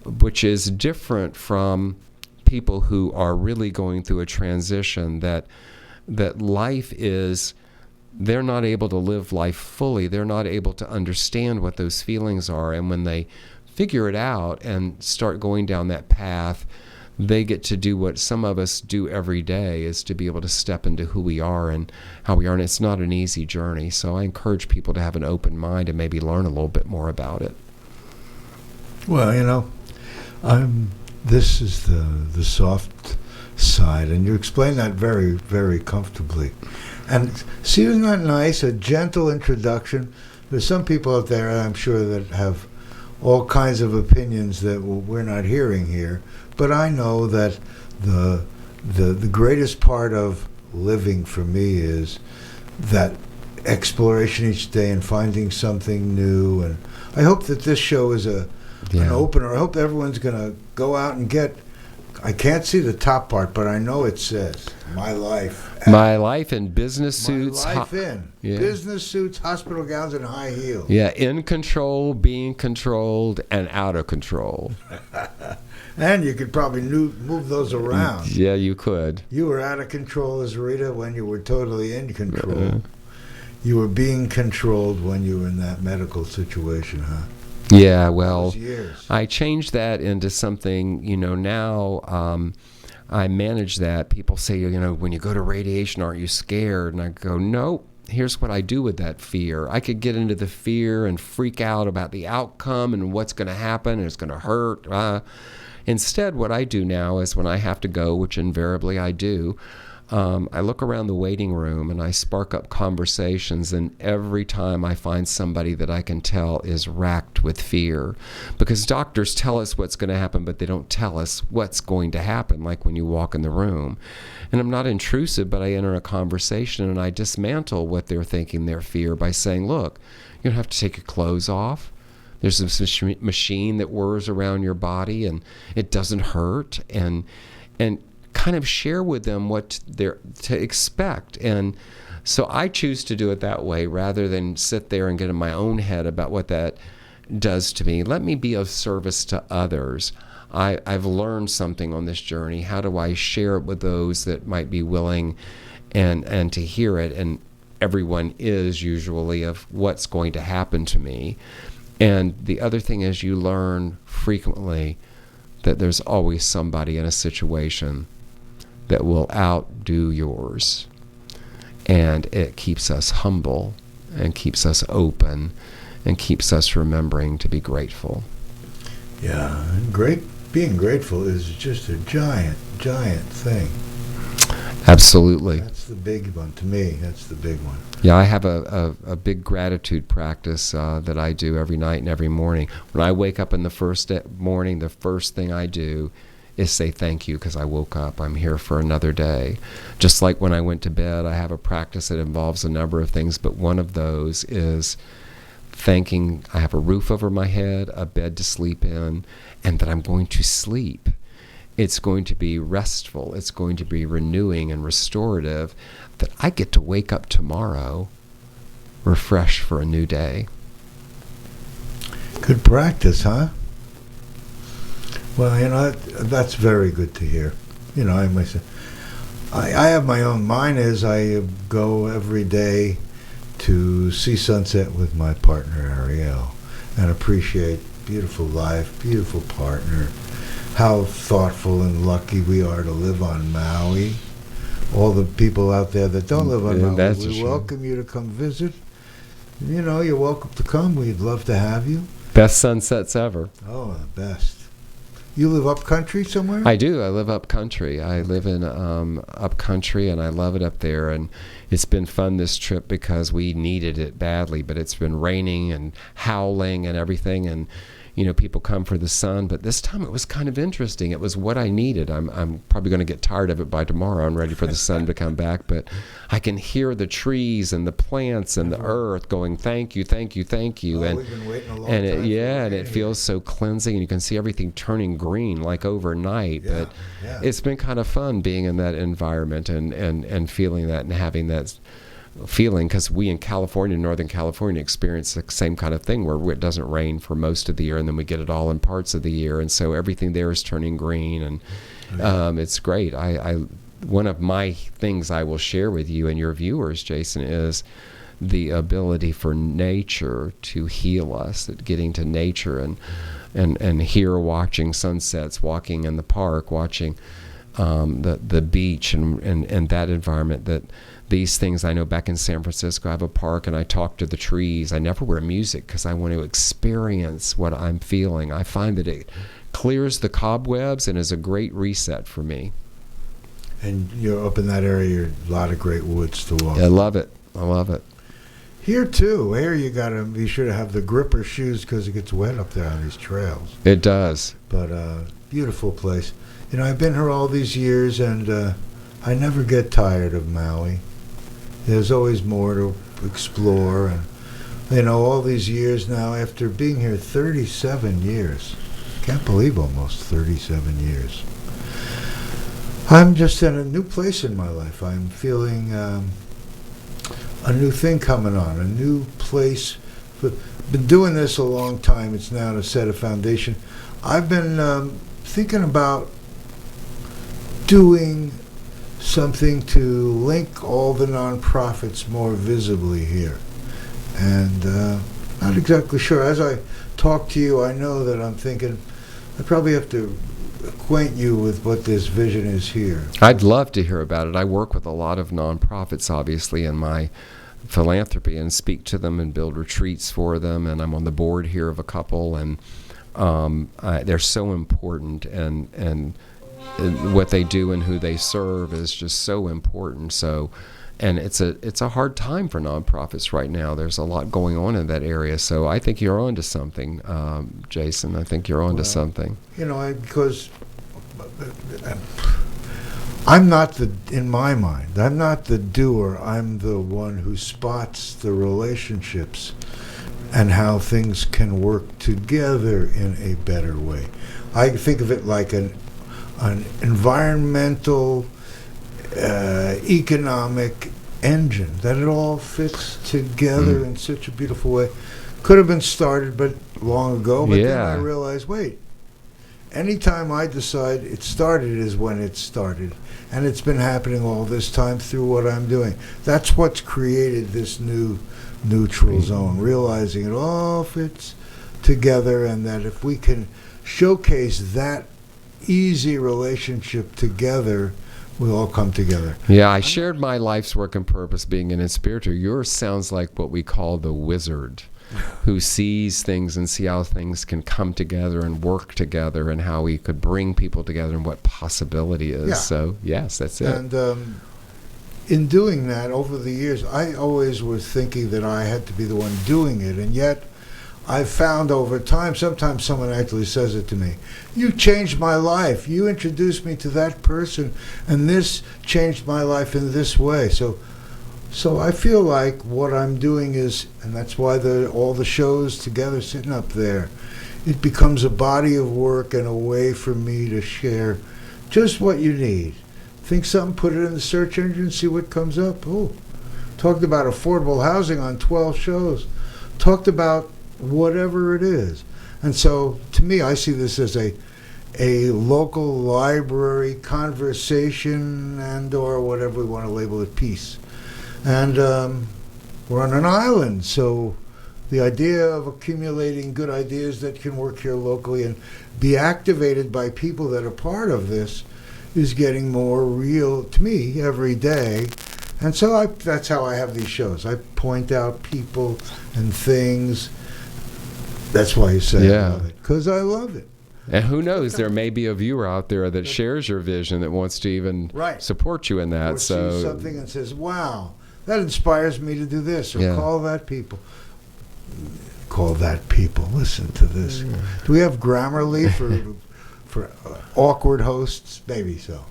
which is different from people who are really going through a transition, that life is, they're not able to live life fully. They're not able to understand what those feelings are. And when they figure it out and start going down that path, they get to do what some of us do every day, is to be able to step into who we are and how we are. And it's not an easy journey. So I encourage people to have an open mind and maybe learn a little bit more about it. Well, this is the soft side, and you explain that very, very comfortably. And see, isn't that nice? A gentle introduction. There's some people out there, I'm sure, that have all kinds of opinions that we're not hearing here. But I know that the greatest part of living for me is that exploration each day and finding something new. And I hope that this show is an opener. I hope everyone's going to go out and get, I can't see the top part, but I know it says, My Life. My life in business suits. My life in business suits, hospital gowns, and high heels. Yeah, in control, being controlled, and out of control. And you could probably move those around. Yeah, you could. You were out of control as Rita when you were totally in control. You were being controlled when you were in that medical situation, huh? Yeah, well, years. I changed that into something, now I manage that. People say, when you go to radiation, aren't you scared? And I go, no, here's what I do with that fear. I could get into the fear and freak out about the outcome and what's going to happen and it's going to hurt. Instead, what I do now is when I have to go, which invariably I do, I look around the waiting room and I spark up conversations, and every time I find somebody that I can tell is racked with fear. Because doctors tell us what's going to happen, but they don't tell us what's going to happen, like when you walk in the room. And I'm not intrusive, but I enter a conversation and I dismantle what they're thinking, their fear, by saying, look, you don't have to take your clothes off. There's this machine that whirs around your body and it doesn't hurt. And kind of share with them what they're to expect. And so I choose to do it that way rather than sit there and get in my own head about what that does to me. Let me be of service to others. I've learned something on this journey. How do I share it with those that might be willing and to hear it? And everyone is usually of what's going to happen to me. And the other thing is you learn frequently that there's always somebody in a situation that will outdo yours. And it keeps us humble and keeps us open and keeps us remembering to be grateful. Yeah, and being grateful is just a giant, giant thing. Absolutely. That's the big one to me. That's the big one. Yeah, I have a big gratitude practice that I do every night and every morning. When I wake up in the first morning, the first thing I do is say thank you because I woke up. I'm here for another day. Just like when I went to bed, I have a practice that involves a number of things, but one of those is thanking I have a roof over my head, a bed to sleep in, and that I'm going to sleep. It's going to be restful. It's going to be renewing and restorative, that I get to wake up tomorrow refreshed for a new day. Good practice, huh? Well, that's very good to hear. I have my own. Mine is I go every day to see sunset with my partner, Ariel, and appreciate beautiful life, beautiful partner, how thoughtful and lucky we are to live on Maui. All the people out there that don't live on Maui, we welcome you to come visit. You're welcome to come. We'd love to have you. Best sunsets ever. Oh, the best. You live up country somewhere? I do. I live up country. I live in up country, and I love it up there. And it's been fun this trip because we needed it badly. But it's been raining and howling and everything, and people come for the sun. But this time it was kind of interesting. It was what I needed. I'm probably going to get tired of it by tomorrow. I'm ready for the sun to come back. But I can hear the trees and the plants and the earth going, thank you, thank you, thank you. We've been waiting a long time. And it feels so cleansing, and you can see everything turning green like overnight. Yeah, but it's been kind of fun being in that environment and feeling that and having that feeling, because we in California, Northern California, experience the same kind of thing where it doesn't rain for most of the year, and then we get it all in parts of the year, and so everything there is turning green, and it's great. I one of my things I will share with you and your viewers, Jason, is the ability for nature to heal us, that getting to nature and here watching sunsets, walking in the park, watching the beach and that environment, that these things. I know back in San Francisco, I have a park and I talk to the trees. I never wear music because I want to experience what I'm feeling. I find that it clears the cobwebs and is a great reset for me. And you're up in that area, a lot of great woods to walk. I love it. I love it. Here too. Here you got to be sure to have the gripper shoes because it gets wet up there on these trails. It does. But beautiful place. I've been here all these years, and I never get tired of Maui. There's always more to explore, and all these years now, after being here 37 years, can't believe almost 37 years. I'm just in a new place in my life. I'm feeling a new thing coming on, a new place. But been doing this a long time. It's now to set a foundation. I've been thinking about doing something to link all the nonprofits more visibly here. And not exactly sure. As I talk to you, I know that I'm thinking I probably have to acquaint you with what this vision is here. I'd love to hear about it. I work with a lot of nonprofits, obviously, in my philanthropy, and speak to them and build retreats for them. And I'm on the board here of a couple, and they're so important. And what they do and who they serve is just so important. So, and it's a hard time for nonprofits right now. There's a lot going on in that area. So I think you're onto something, Jason. I think you're onto something. Because I'm not in my mind, I'm not the doer. I'm the one who spots the relationships and how things can work together in a better way. I think of it like an environmental, economic engine, that it all fits together in such a beautiful way. Could have been started but long ago, but then I realized, wait, anytime I decide it started is when it started. And it's been happening all this time through what I'm doing. That's what's created this new neutral zone, realizing it all fits together, and that if we can showcase that easy relationship together, we'll all come together. Yeah, I shared my life's work and purpose being an inspirator. Yours sounds like what we call the wizard, who sees things and see how things can come together and work together, and how we could bring people together and what possibility is. Yeah. So, yes, that's it. And in doing that, over the years, I always was thinking that I had to be the one doing it, and yet I've found over time, sometimes someone actually says it to me, you changed my life. You introduced me to that person, and this changed my life in this way. So I feel like what I'm doing is, and that's why all the shows together sitting up there, it becomes a body of work and a way for me to share just what you need. Think something, put it in the search engine, see what comes up. Oh, talked about affordable housing on 12 shows. Talked about whatever it is. And so, to me, I see this as a local library conversation and or whatever we want to label it, piece. And we're on an island, so the idea of accumulating good ideas that can work here locally and be activated by people that are part of this is getting more real to me every day. And so that's how I have these shows. I point out people and things. That's why you say I love it, because I love it. And who knows, there may be a viewer out there that shares your vision, that wants to even support you in that. Or sees something and says, wow, that inspires me to do this, or call that people. Call that people. Listen to this. Do we have Grammarly for awkward hosts? Maybe so.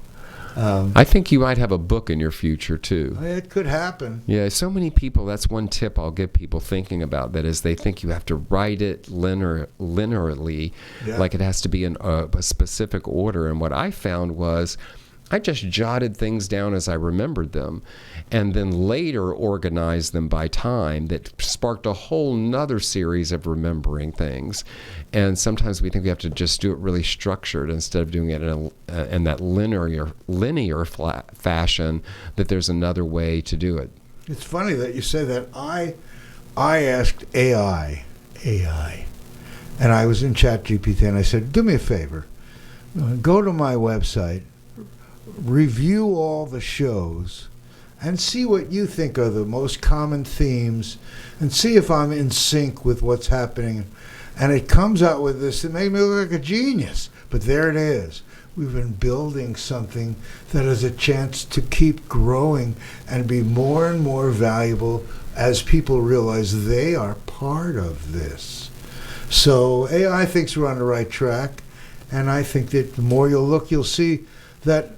I think you might have a book in your future, too. It could happen. Yeah, so many people, that's one tip I'll give people thinking about that, is they think you have to write it linearly, like it has to be in a specific order. And what I found was I just jotted things down as I remembered them, and then later organized them by time. That sparked a whole nother series of remembering things. And sometimes we think we have to just do it really structured instead of doing it in that linear fashion, that there's another way to do it. It's funny that you say that. I asked AI, and I was in ChatGPT, and I said, do me a favor, go to my website, review all the shows, and see what you think are the most common themes, and see if I'm in sync with what's happening. And it comes out with this that made me look like a genius. But there it is. We've been building something that has a chance to keep growing and be more and more valuable as people realize they are part of this. So AI thinks we're on the right track, and I think that the more you'll look, you'll see that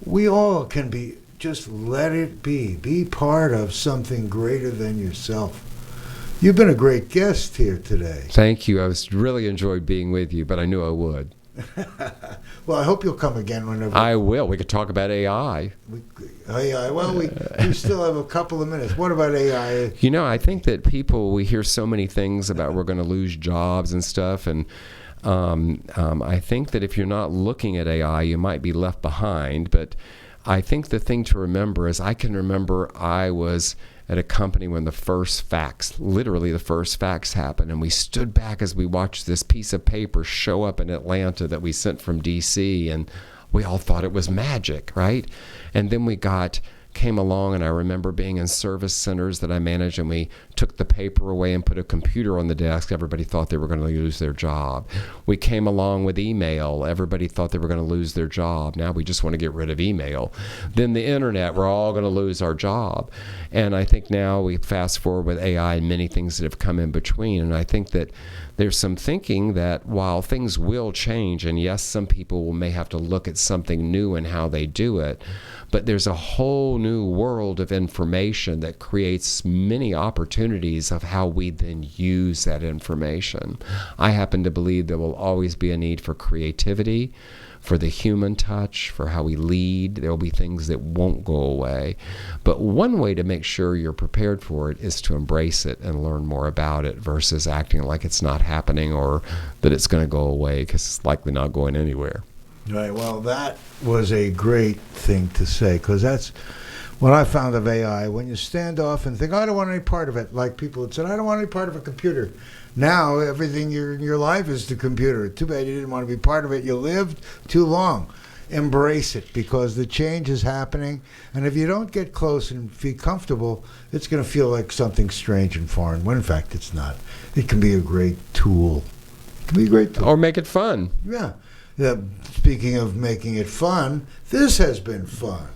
we all can be, just let it be part of something greater than yourself. You've been a great guest here today. Thank you. I really enjoyed being with you, but I knew I would. Well, I hope you'll come again whenever. I will. We could talk about AI. Well, we still have a couple of minutes. What about AI? You know, I think that we hear so many things about we're going to lose jobs and stuff, and I think that if you're not looking at AI, you might be left behind. But I think the thing to remember is, I can remember I was at a company when literally the first fax happened, and we stood back as we watched this piece of paper show up in Atlanta that we sent from DC, and we all thought it was magic, right? And then we got came along, and I remember being in service centers that I managed, and we took the paper away and put a computer on the desk. Everybody thought they were going to lose their job. We came along with email. Everybody thought they were going to lose their job. Now we just want to get rid of email. Then the internet, we're all going to lose our job. And I think now we fast forward with AI and many things that have come in between. And I think that there's some thinking that while things will change, and yes, some people may have to look at something new and how they do it, but there's a whole new world of information that creates many opportunities of how we then use that information. I happen to believe there will always be a need for creativity, for the human touch, for how we lead. There will be things that won't go away. But one way to make sure you're prepared for it is to embrace it and learn more about it versus acting like it's not happening or that it's going to go away, because it's likely not going anywhere. Right. Well, that was a great thing to say, because that's what I found of AI. When you stand off and think, I don't want any part of it, like people had said, I don't want any part of a computer. Now, everything in your life is the computer. Too bad you didn't want to be part of it. You lived too long. Embrace it, because the change is happening. And if you don't get close and feel comfortable, it's going to feel like something strange and foreign, when in fact it's not. It can be a great tool. It can be a great tool. Or make it fun. Yeah. Speaking of making it fun, this has been fun.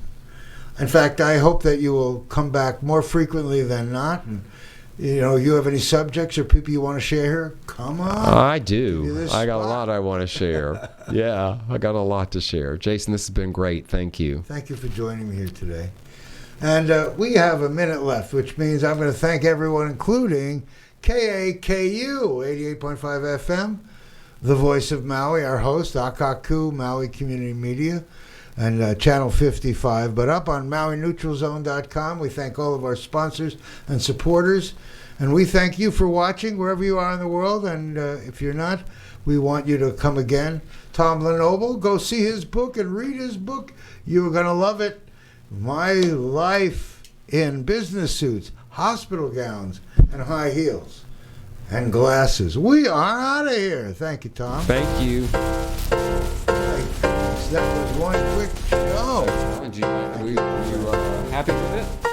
In fact, I hope that you will come back more frequently than not. And, you have any subjects or people you want to share here? Come on. I do. I got a lot I want to share. Yeah, I got a lot to share. Jason, this has been great. Thank you. Thank you for joining me here today. And we have a minute left, which means I'm going to thank everyone, including KAKU 88.5 FM. The Voice of Maui, our host, Akaku, Maui Community Media, and Channel 55. But up on MauiNeutralZone.com, we thank all of our sponsors and supporters. And we thank you for watching wherever you are in the world. And if you're not, we want you to come again. Tom LeNoble, go see his book and read his book. You're going to love it. My Life in Business Suits, Hospital Gowns, and High Heels. And glasses. We are out of here. Thank you, Tom. Thank you. That was one quick show. Were you happy with it?